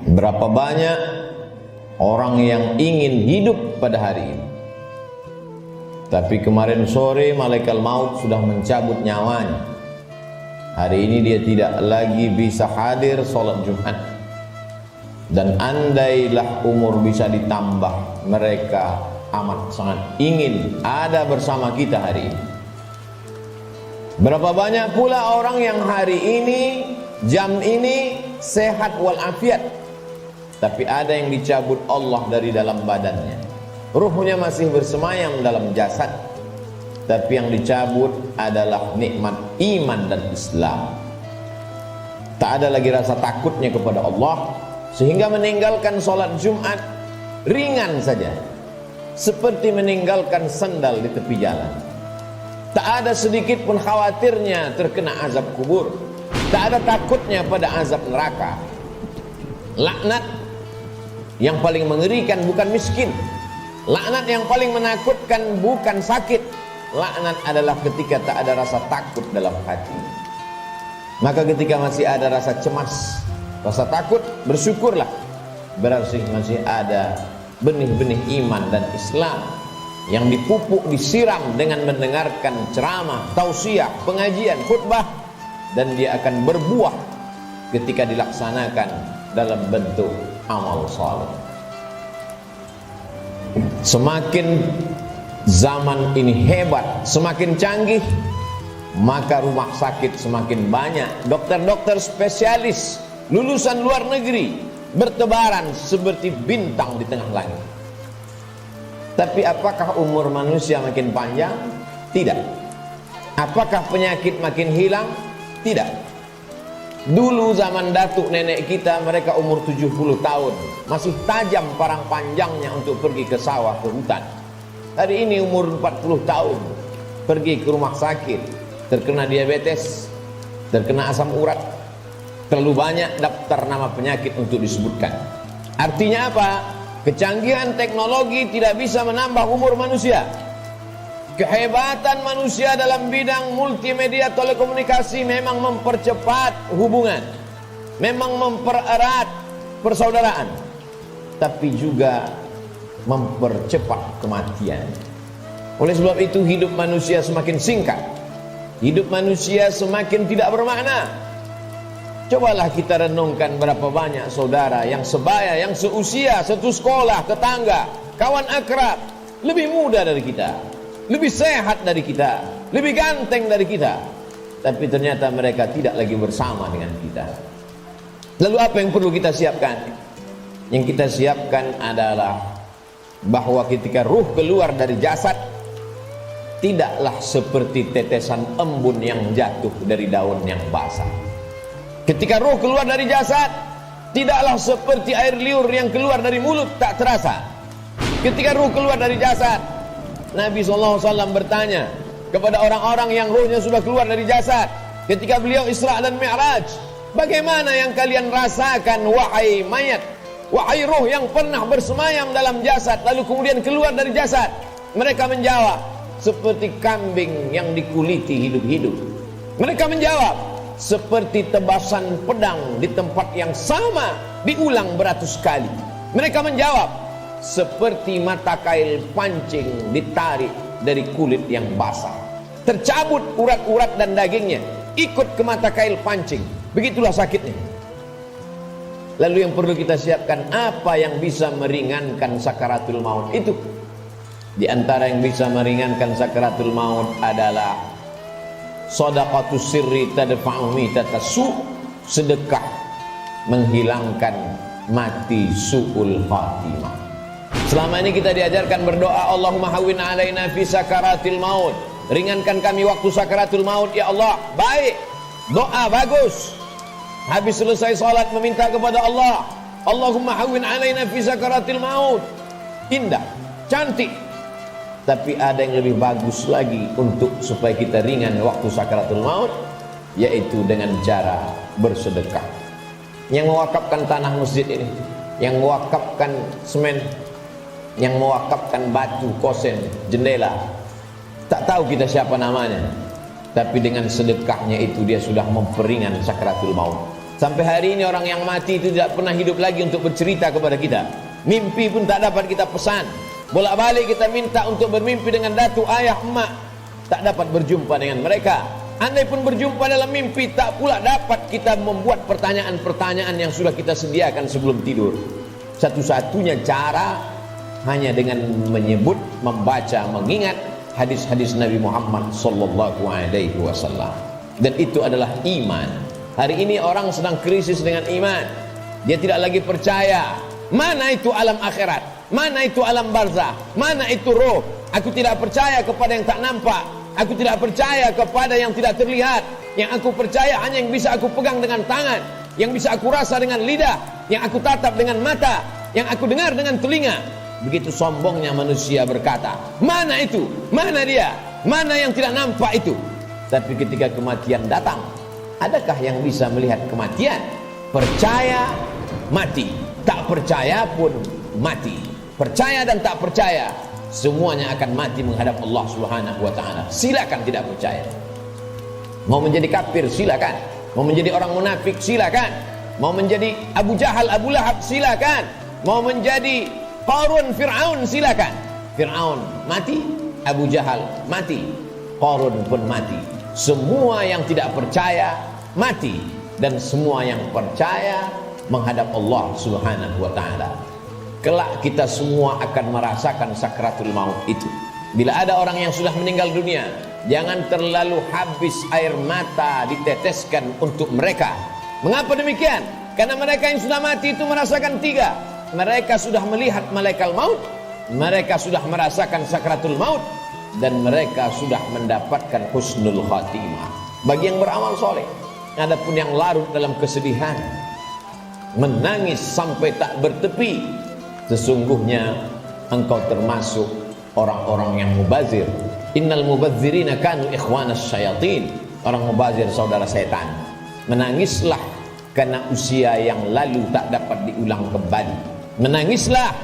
Berapa banyak orang yang ingin hidup pada hari ini, tapi kemarin sore malaikat maut sudah mencabut nyawanya. Hari ini dia tidak lagi bisa hadir sholat Jumat. Dan andailah umur bisa ditambah, mereka amat sangat ingin ada bersama kita hari ini. Berapa banyak pula orang yang hari ini, jam ini sehat walafiat, tapi ada yang dicabut Allah dari dalam badannya. Ruhnya masih bersemayam dalam jasad, tapi yang dicabut adalah nikmat iman dan Islam. Tak ada lagi rasa takutnya kepada Allah, sehingga meninggalkan sholat Jumat ringan saja, seperti meninggalkan sandal di tepi jalan. Tak ada sedikit pun khawatirnya terkena azab kubur, tak ada takutnya pada azab neraka. Laknat yang paling mengerikan bukan miskin, laknat yang paling menakutkan bukan sakit. Laknat adalah ketika tak ada rasa takut dalam hati. Maka ketika masih ada rasa cemas, rasa takut, bersyukurlah, berarti masih ada benih-benih iman dan Islam yang dipupuk, disiram dengan mendengarkan ceramah, tausiah, pengajian, khutbah, dan dia akan berbuah ketika dilaksanakan dalam bentuk amal saleh. Semakin zaman ini hebat, semakin canggih, maka rumah sakit semakin banyak, dokter-dokter spesialis lulusan luar negeri bertebaran seperti bintang di tengah langit. Tapi apakah umur manusia makin panjang? Tidak. Apakah penyakit makin hilang? Tidak. Dulu zaman datuk nenek kita, mereka umur 70 tahun, masih tajam parang panjangnya untuk pergi ke sawah, ke hutan. Hari ini umur 40 tahun, pergi ke rumah sakit, terkena diabetes, terkena asam urat. Terlalu banyak daftar nama penyakit untuk disebutkan. Artinya apa? Kecanggihan teknologi tidak bisa menambah umur manusia. Kehebatan manusia dalam bidang multimedia telekomunikasi memang mempercepat hubungan, memang mempererat persaudaraan, tapi juga mempercepat kematian. Oleh sebab itu hidup manusia semakin singkat, hidup manusia semakin tidak bermakna. Cobalah kita renungkan berapa banyak saudara yang sebaya, yang seusia, satu sekolah, tetangga, kawan akrab, lebih muda dari kita, lebih sehat dari kita, lebih ganteng dari kita, tapi ternyata mereka tidak lagi bersama dengan kita. Lalu apa yang perlu kita siapkan? Yang kita siapkan adalah bahwa ketika ruh keluar dari jasad, tidaklah seperti tetesan embun yang jatuh dari daun yang basah. Ketika ruh keluar dari jasad, tidaklah seperti air liur yang keluar dari mulut tak terasa. Ketika ruh keluar dari jasad, Nabi SAW bertanya kepada orang-orang yang ruhnya sudah keluar dari jasad ketika beliau Isra dan Mi'raj, bagaimana yang kalian rasakan wahai mayat, wahai ruh yang pernah bersemayam dalam jasad lalu kemudian keluar dari jasad? Mereka menjawab, seperti kambing yang dikuliti hidup-hidup. Mereka menjawab, seperti tebasan pedang di tempat yang sama diulang beratus kali. Mereka menjawab, seperti mata kail pancing ditarik dari kulit yang basah, tercabut urat-urat dan dagingnya ikut ke mata kail pancing. Begitulah sakitnya. Lalu yang perlu kita siapkan, apa yang bisa meringankan sakaratul maut itu? Di antara yang bisa meringankan sakaratul maut adalah shadaqatus sirri tadfa'u mitatasu, sedekah menghilangkan mati su'ul khatimah. Selama ini kita diajarkan berdoa, Allahumma hawwin alaina fi sakaratil maut, ringankan kami waktu sakaratul maut ya Allah. Baik, doa bagus. Habis selesai salat meminta kepada Allah, Allahumma hawwin alaina fi sakaratil maut. Indah, cantik. Tapi ada yang lebih bagus lagi untuk supaya kita ringan waktu sakaratul maut, yaitu dengan cara bersedekah. Yang mewakafkan tanah masjid ini, yang mewakafkan semen, yang mewakafkan batu, kosen, jendela, tak tahu kita siapa namanya, tapi dengan sedekahnya itu dia sudah memperingan sakaratul maut. Sampai hari ini orang yang mati itu tidak pernah hidup lagi untuk bercerita kepada kita. Mimpi pun tak dapat kita pesan. Bolak-balik kita minta untuk bermimpi dengan datuk, ayah, emak, tak dapat berjumpa dengan mereka. Andai pun berjumpa dalam mimpi, tak pula dapat kita membuat pertanyaan-pertanyaan yang sudah kita sediakan sebelum tidur. Satu-satunya cara hanya dengan menyebut, membaca, mengingat hadis-hadis Nabi Muhammad sallallahu alaihi wasallam. Dan itu adalah iman. Hari ini orang sedang krisis dengan iman. Dia tidak lagi percaya. Mana itu alam akhirat? Mana itu alam barzah? Mana itu roh? Aku tidak percaya kepada yang tak nampak. Aku tidak percaya kepada yang tidak terlihat. Yang aku percaya hanya yang bisa aku pegang dengan tangan, yang bisa aku rasa dengan lidah, yang aku tatap dengan mata, yang aku dengar dengan telinga. Begitu sombongnya manusia berkata, mana itu? Mana dia? Mana yang tidak nampak itu? Tapi ketika kematian datang, adakah yang bisa melihat kematian? Percaya, mati. Tak percaya pun mati. Percaya dan tak percaya, semuanya akan mati menghadap Allah Subhanahu wa ta'ala. Silakan tidak percaya. Mau menjadi kafir, silakan. Mau menjadi orang munafik, silakan. Mau menjadi Abu Jahal, Abu Lahab, silakan. Mau menjadi Qarun, Fir'aun, silakan. Fir'aun mati, Abu Jahal mati, Qarun pun mati. Semua yang tidak percaya mati, dan semua yang percaya menghadap Allah Subhanahu wa ta'ala. Kelak kita semua akan merasakan sakratul maut itu. Bila ada orang yang sudah meninggal dunia, jangan terlalu habis air mata diteteskan untuk mereka. Mengapa demikian? Karena mereka yang sudah mati itu merasakan tiga. Mereka sudah melihat malaikat maut, mereka sudah merasakan sakratul maut, dan mereka sudah mendapatkan husnul khatimah. Bagi yang beramal soleh. Adapun yang larut dalam kesedihan, menangis sampai tak bertepi, sesungguhnya engkau termasuk orang-orang yang mubazir. Innal mubazirina kanu ikhwanas syayatin. Orang mubazir saudara setan. Menangislah karena usia yang lalu tak dapat diulang kembali. Menangislah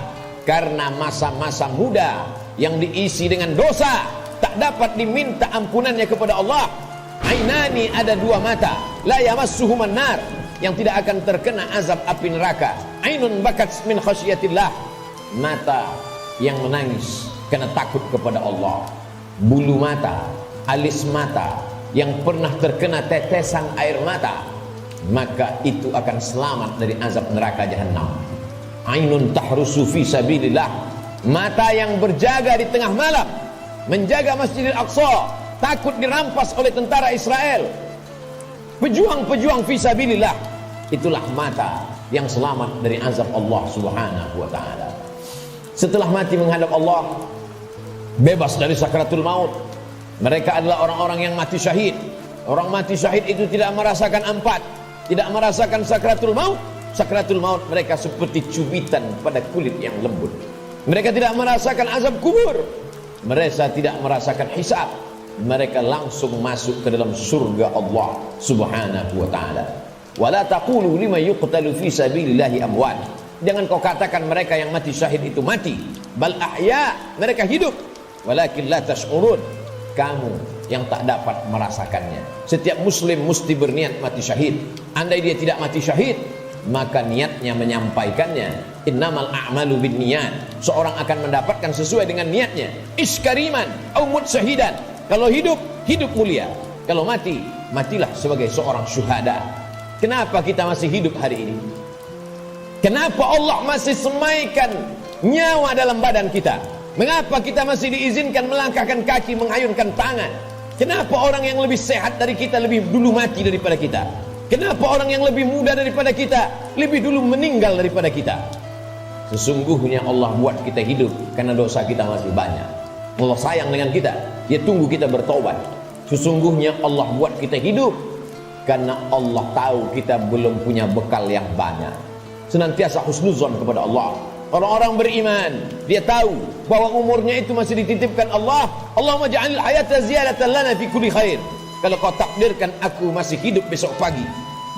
karena masa-masa muda yang diisi dengan dosa tak dapat diminta ampunannya kepada Allah. Ainani, ada dua mata, la yamassuhuman nar, yang tidak akan terkena azab api neraka. Ainun bakat min khasyatillah, mata yang menangis karena takut kepada Allah. Bulu mata, alis mata yang pernah terkena tetesan air mata, maka itu akan selamat dari azab neraka jahanam. Ainun tahrusu fi sabilillah, mata yang berjaga di tengah malam, menjaga Masjidil Aqsa, takut dirampas oleh tentara Israel. Pejuang-pejuang fi sabilillah, itulah mata yang selamat dari azab Allah Subhanahu wa ta'ala. Setelah mati menghadap Allah, bebas dari sakratul maut, mereka adalah orang-orang yang mati syahid. Orang mati syahid itu tidak merasakan empat, tidak merasakan sakratul maut. Sakratul maut mereka seperti cubitan pada kulit yang lembut. Mereka tidak merasakan azab kubur, mereka tidak merasakan hisab. Mereka langsung masuk ke dalam surga Allah Subhanahu wa ta'ala. Wala taqulu liman yuqtalu fi sabilillahi amwat. Jangan kau katakan mereka yang mati syahid itu mati. Bal ahya, mereka hidup. Walakin la tash'urun, kamu yang tak dapat merasakannya. Setiap muslim mesti berniat mati syahid. Andai dia tidak mati syahid, maka niatnya menyampaikannya. Innamal a'malu binniyat. Seorang akan mendapatkan sesuai dengan niatnya. Iskariman au mut syahidan. Kalau hidup, hidup mulia. Kalau mati, matilah sebagai seorang syuhada. Kenapa kita masih hidup hari ini? Kenapa Allah masih semaikan nyawa dalam badan kita? Mengapa kita masih diizinkan melangkahkan kaki, mengayunkan tangan? Kenapa orang yang lebih sehat dari kita lebih dulu mati daripada kita? Kenapa orang yang lebih muda daripada kita lebih dulu meninggal daripada kita? Sesungguhnya Allah buat kita hidup karena dosa kita masih banyak. Allah sayang dengan kita, Dia tunggu kita bertobat. Sesungguhnya Allah buat kita hidup karena Allah tahu kita belum punya bekal yang banyak. Senantiasa husnuzon kepada Allah. Orang-orang beriman, dia tahu bahwa umurnya itu masih dititipkan Allah. Allahumma ja'alil hayata ziyadatan lana fi kulli khair. Kalau kau takdirkan aku masih hidup besok pagi,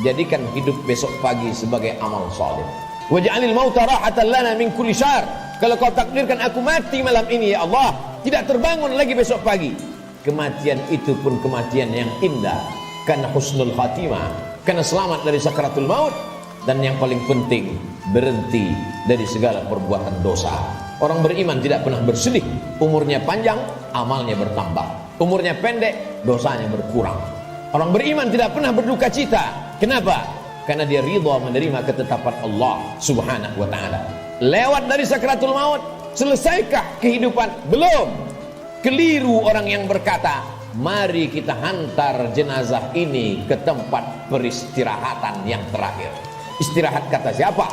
jadikan hidup besok pagi sebagai amal saleh. Waj'alil mauta rahatan lana min kulli syarr. Kalau kau takdirkan aku mati malam ini ya Allah, tidak terbangun lagi besok pagi, kematian itu pun kematian yang indah karena husnul khatimah. karena selamat dari sakaratul maut. Dan yang paling penting, berhenti dari segala perbuatan dosa. Orang beriman tidak pernah bersedih. Umurnya panjang, amalnya bertambah. Umurnya pendek, dosanya berkurang. Orang beriman tidak pernah berduka cita. Kenapa? Karena dia ridha menerima ketetapan Allah subhanahu wa ta'ala. Lewat dari sakaratul maut, selesaikah kehidupan? Belum. Keliru orang yang berkata, mari kita hantar jenazah ini ke tempat peristirahatan yang terakhir. Istirahat kata siapa?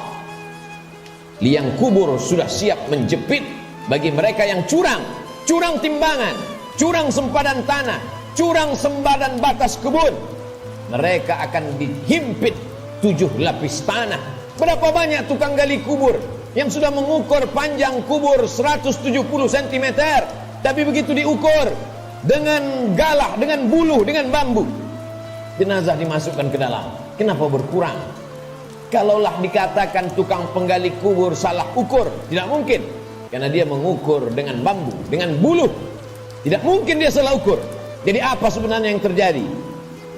Liang kubur sudah siap menjepit bagi mereka yang curang. Curang timbangan, curang sempadan tanah, curang sempadan batas kebun. Mereka akan dihimpit 7 lapis tanah. Berapa banyak tukang gali kubur yang sudah mengukur panjang kubur 170 cm, tapi begitu diukur dengan galah, dengan buluh, dengan bambu, jenazah dimasukkan ke dalam. Kenapa berkurang? Kalaulah dikatakan tukang penggali kubur salah ukur, tidak mungkin, karena dia mengukur dengan bambu, dengan buluh. Tidak mungkin dia salah ukur. Jadi apa sebenarnya yang terjadi?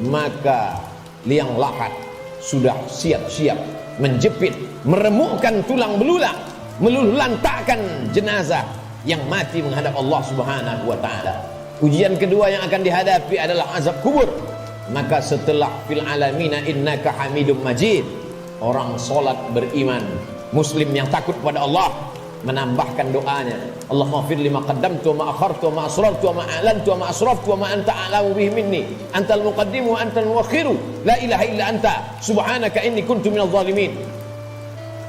Maka liang lahat sudah siap-siap menjepit, meremukkan tulang belulang, meluluhlantakkan jenazah yang mati menghadap Allah subhanahu wa ta'ala. Ujian kedua yang akan dihadapi adalah azab kubur. Maka setelah fil alamina innaka hamidum majid, orang solat beriman, muslim yang takut pada Allah, menambahkan doanya, Allahumma fir lima qaddamtu wa ma akhartu wa ma asrartu wa ma a'lantu wa ma asraftu wa ma anta a'lamu bihi minni antal muqaddimu wa antal muakhiru la ilaha illa anta subhanaka inni kuntu minadh dhalimin.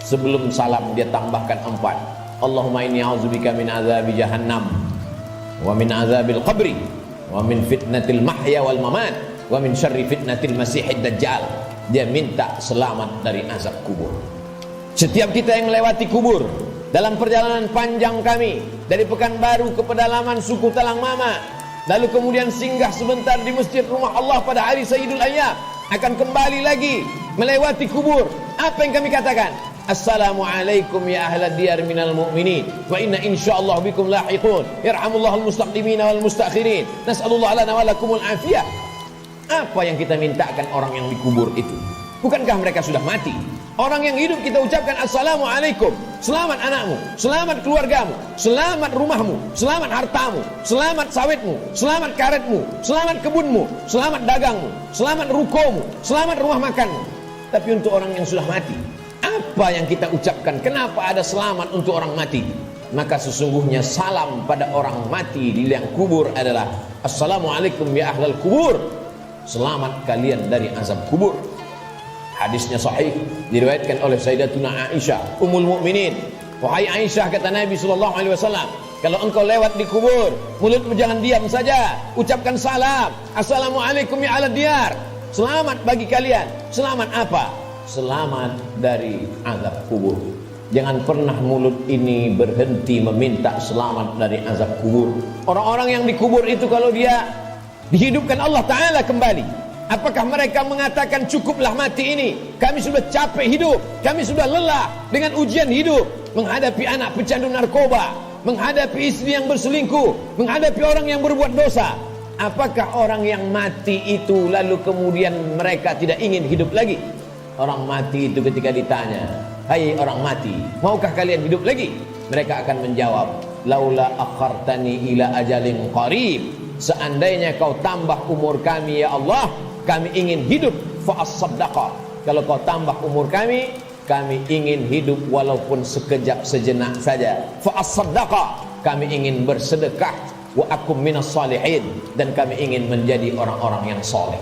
Sebelum salam dia tambahkan 4, Allahumma inni a'udzubika min azabi jahannam wa min azabil qabri wa min fitnatil mahya wal mamat wa min syarri fitnatil masihid dajjal. Dia minta selamat dari azab kubur. Setiap kita yang melewati kubur dalam perjalanan panjang kami dari Pekanbaru ke pedalaman suku Talang Mama, lalu kemudian singgah sebentar di masjid rumah Allah pada hari Sayyidul Ayyam, akan kembali lagi melewati kubur. Apa yang kami katakan? Assalamualaikum ya ahlad diyar minal mu'minin wa inna insyaallah bikum lahiqun yarhamullahul mustaqdimin wal mustakhirin nas'alullah lana wa lakumul afiyah. Apa yang kita mintakan orang yang dikubur itu? Bukankah mereka sudah mati? Orang yang hidup kita ucapkan Assalamualaikum, selamat anakmu, selamat keluargamu, selamat rumahmu, selamat hartamu, selamat sawitmu, selamat karetmu, selamat kebunmu, selamat dagangmu, selamat rukomu, selamat rumah makanmu. Tapi untuk orang yang sudah mati, apa yang kita ucapkan? Kenapa ada selamat untuk orang mati? Maka sesungguhnya salam pada orang mati di liang kubur adalah Assalamualaikum ya ahlal kubur, selamat kalian dari azab kubur. Hadisnya sahih, diriwayatkan oleh Sayyidatuna Aisyah Ummul Mukminin. Wahai Aisyah, kata Nabi SAW, kalau engkau lewat di kubur, mulutmu jangan diam saja, ucapkan salam, Assalamualaikum ya ahlad diyar, selamat bagi kalian. Selamat apa? Selamat dari azab kubur. Jangan pernah mulut ini berhenti meminta selamat dari azab kubur. Orang-orang yang dikubur itu kalau dia dihidupkan Allah Ta'ala kembali, apakah mereka mengatakan cukuplah mati ini, kami sudah capek hidup, kami sudah lelah dengan ujian hidup, menghadapi anak pecandu narkoba, menghadapi istri yang berselingkuh, menghadapi orang yang berbuat dosa? Apakah orang yang mati itu lalu kemudian mereka tidak ingin hidup lagi? Orang mati itu ketika ditanya, hai orang mati, maukah kalian hidup lagi? Mereka akan menjawab, laula akhartani ila ajalin qarib, seandainya kau tambah umur kami ya Allah, kami ingin hidup, fa'as-saddaqa. Kalau kau tambah umur kami ingin hidup walaupun sekejap sejenak saja. Fa'as-saddaqa, kami ingin bersedekah. Wa akum minas salihin, dan kami ingin menjadi orang-orang yang soleh.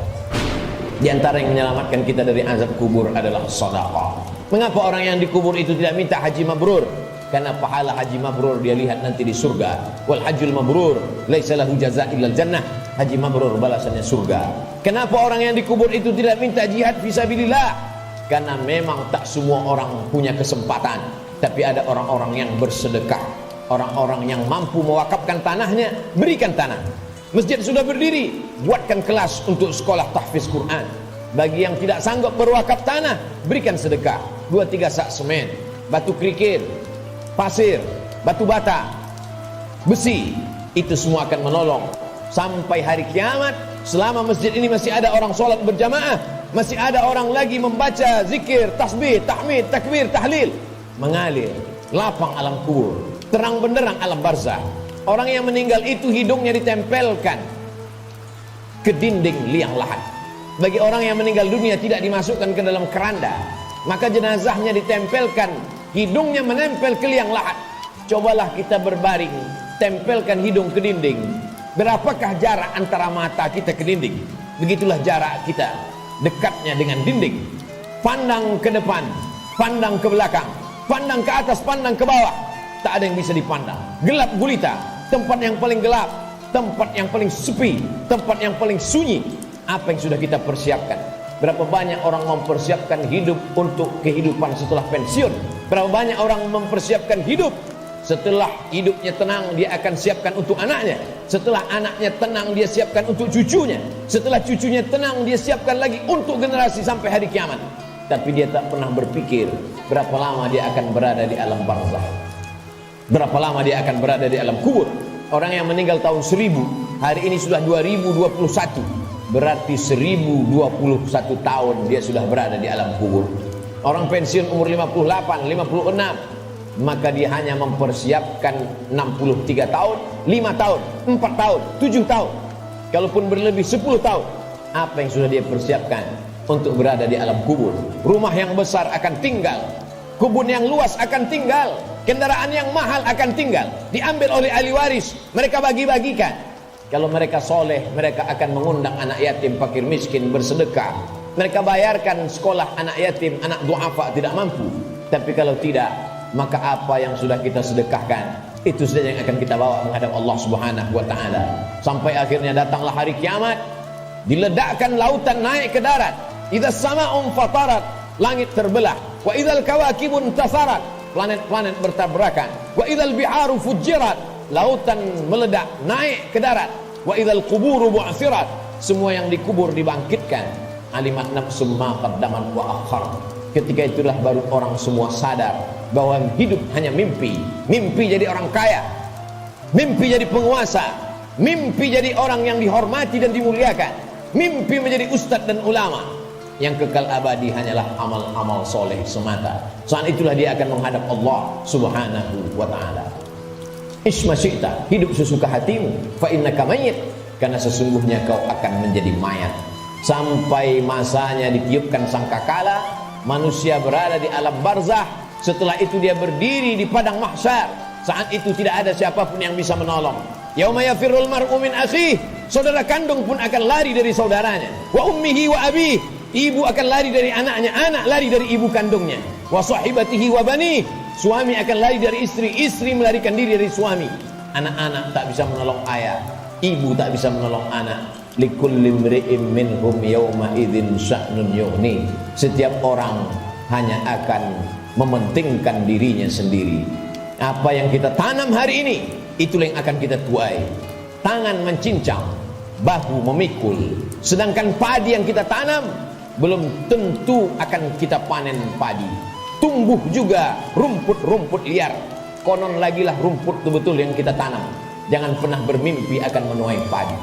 Di antara yang menyelamatkan kita dari azab kubur adalah sedekah. Mengapa orang yang dikubur itu tidak minta haji mabrur? Karena pahala haji mabrur dia lihat nanti di surga. Wal hajjul mabrur laisa lahu jazaa illal jannah. Haji mabrur balasannya surga. Kenapa orang yang dikubur itu tidak minta jihad fisabilillah? Karena memang tak semua orang punya kesempatan, tapi ada orang-orang yang bersedekah, orang-orang yang mampu mewakafkan tanahnya, berikan tanah. Masjid sudah berdiri, buatkan kelas untuk sekolah tahfiz Quran. Bagi yang tidak sanggup berwakaf tanah, berikan sedekah. 2-3 sak semen, batu kerikil, pasir, batu bata, besi, itu semua akan menolong sampai hari kiamat. Selama masjid ini masih ada orang sholat berjamaah, Masih ada orang lagi membaca zikir, tasbih, tahmid, takbir, tahlil, mengalir. Lapang alam kubur, terang benderang alam barzah. Orang yang meninggal itu hidungnya ditempelkan ke dinding liang lahat. Bagi orang yang meninggal dunia tidak dimasukkan ke dalam keranda, maka jenazahnya ditempelkan, hidungnya menempel ke liang lahat. Cobalah kita berbaring, tempelkan hidung ke dinding. Berapakah jarak antara mata kita ke dinding? Begitulah jarak kita dekatnya dengan dinding. Pandang ke depan, pandang ke belakang, pandang ke atas, pandang ke bawah, tak ada yang bisa dipandang. Gelap gulita, tempat yang paling gelap, tempat yang paling sepi, tempat yang paling sunyi. Apa yang sudah kita persiapkan? Berapa banyak orang mempersiapkan hidup untuk kehidupan setelah pensiun? Berapa banyak orang mempersiapkan hidup setelah hidupnya tenang, dia akan siapkan untuk anaknya. Setelah anaknya tenang, dia siapkan untuk cucunya. Setelah cucunya tenang, dia siapkan lagi untuk generasi sampai hari kiamat. Tapi dia tak pernah berpikir berapa lama dia akan berada di alam barzah, berapa lama dia akan berada di alam kubur. Orang yang meninggal tahun 1000, hari ini sudah 2021, berarti 1021 tahun dia sudah berada di alam kubur. Orang pensiun umur 58, 56, maka dia hanya mempersiapkan 63 tahun, 5 tahun, 4 tahun, 7 tahun. Kalaupun berlebih 10 tahun, apa yang sudah dia persiapkan untuk berada di alam kubur? Rumah yang besar akan tinggal, kebun yang luas akan tinggal, kendaraan yang mahal akan tinggal, diambil oleh ahli waris, mereka bagi-bagikan. Kalau mereka soleh, mereka akan mengundang anak yatim, fakir miskin bersedekah. Mereka bayarkan sekolah anak yatim, anak duafa tidak mampu. Tapi kalau tidak, maka apa yang sudah kita sedekahkan, itu saja yang akan kita bawa menghadap Allah Subhanahu wa ta'ala. Sampai akhirnya datanglah hari kiamat, diledakkan lautan naik ke darat. Idza sama'un fatarat, langit terbelah. Wa idzal kawakibun tasarat, planet-planet bertabrakan. Wa idzal biharu fujirat, lautan meledak naik ke darat. Wa idzal quburu bu'sirat, semua yang dikubur dibangkitkan. Alimat nafsum ma qaddamat wa akhar. Ketika itulah baru orang semua sadar bahwa hidup hanya mimpi. Mimpi jadi orang kaya, mimpi jadi penguasa, mimpi jadi orang yang dihormati dan dimuliakan, mimpi menjadi ustadz dan ulama. Yang kekal abadi hanyalah amal-amal soleh semata. Saat itulah dia akan menghadap Allah Subhanahu wa ta'ala. Isma syi'ta, hidup sesuka hatimu, fa innaka mayyit, karena sesungguhnya kau akan menjadi mayat. Sampai masanya ditiupkan sangkakala, manusia berada di alam barzah. Setelah itu dia berdiri di padang mahsyar. Saat itu tidak ada siapapun yang bisa menolong. Yauma yafirrul mar'u min akhihi, saudara kandung pun akan lari dari saudaranya. Wa ummihi wa abihi, ibu akan lari dari anaknya, anak lari dari ibu kandungnya. Wa sahibatihi wa bani, suami akan lari dari istri, istri melarikan diri dari suami. Anak-anak tak bisa menolong ayah, ibu tak bisa menolong anak. Likulli imri'in minhum yawma idzin sya'nun yughni, setiap orang hanya akan mementingkan dirinya sendiri. Apa yang kita tanam hari ini, itulah yang akan kita tuai. Tangan mencincang, bahu memikul. Sedangkan padi yang kita tanam belum tentu akan kita panen padi. Tumbuh juga rumput-rumput liar. Konon lagilah rumput betul-betul yang kita tanam. Jangan pernah bermimpi akan menuai padi.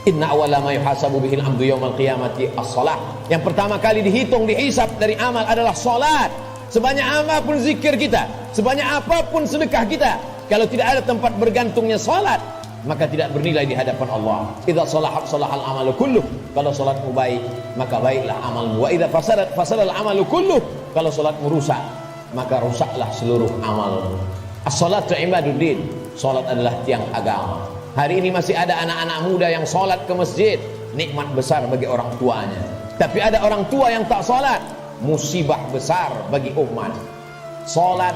Inna awwala ma yuhasabu bihil abdu yaumal qiyamati as-shalah. Yang pertama kali dihitung, dihisab dari amal adalah salat. Sebanyak apapun zikir kita, sebanyak apapun sedekah kita, kalau tidak ada tempat bergantungnya salat, maka tidak bernilai di hadapan Allah. Idza salahat salahal amalu kulluh, kalau salatmu baik, maka baiklah amalmu. Wa idza fasadat fasadal amalu kulluh, kalau salatmu rusak, maka rusaklah seluruh amalmu. As-salatu imaduddin, salat adalah tiang agama. Hari ini masih ada anak-anak muda yang sholat ke masjid, nikmat besar bagi orang tuanya. Tapi ada orang tua yang tak sholat, musibah besar bagi umat. Sholat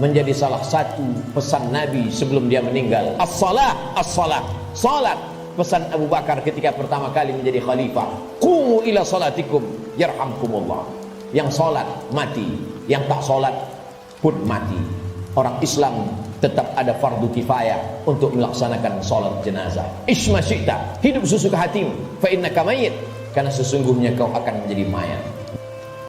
menjadi salah satu pesan Nabi sebelum dia meninggal. As-salah, as-salah. Sholat, pesan Abu Bakar ketika pertama kali menjadi khalifah. Qumu ila salatikum yarhamkumullah. Yang sholat mati, yang tak sholat pun mati. Orang Islam tetap ada fardu kifayah untuk melaksanakan sholat jenazah. Isma syi'ta, hidup sesuka hatimu, fa innaka mayyit, karena sesungguhnya kau akan menjadi mayat.